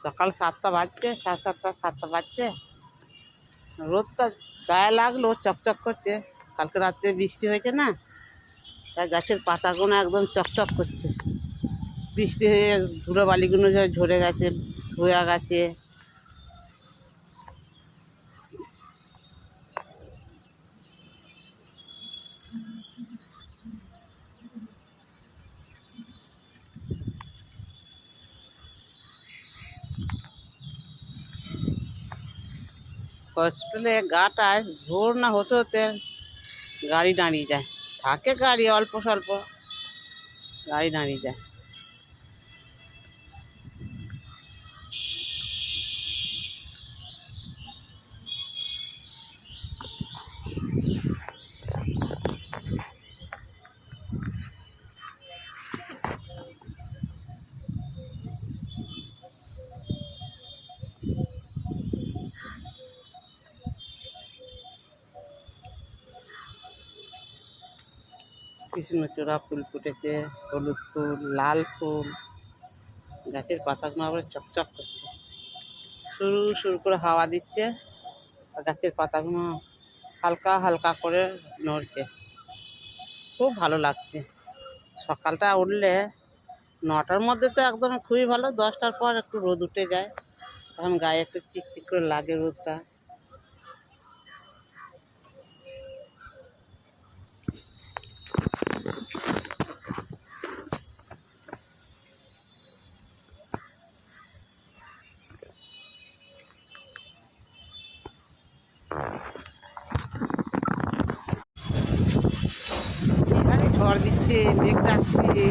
সকাল 7টা বাজছে, 7:30 7টা বাজছে। রোদটা গায়ে লাগলো, চকচক করছে। কালকে রাত্রে বৃষ্টি হয়েছে না, তাই গাছের পাতাগুলো একদম চকচক করছে। বৃষ্টি হয়ে ধুলো বালিগুলো ঝরে গেছে, ধুয়ে গেছে। হসপিটালে গাটায় ভোর না হতে হতে গাড়ি দাঁড়িয়ে যায়। থাকে গাড়ি অল্প স্বল্প, গাড়ি দাঁড়িয়ে যায়। কৃষ্ণচূড়া ফুল ফুটেছে, হলুদ ফুল, লাল ফুল। গাছের পাতাগুলো আবার চকচক করছে, সরু সরু করে হাওয়া দিচ্ছে, আর গাছের পাতাগুলো হালকা হালকা করে নড়ছে। খুব ভালো লাগছে। সকালটা উঠলে 9টার মধ্যে তো একদম খুবই ভালো, 10টার পর একটু রোদ উঠে যায়, তখন গায়ে একটু চিকচিক করে লাগে রোদটা। ঝড় দিচ্ছে, মেঘ ডাকছে।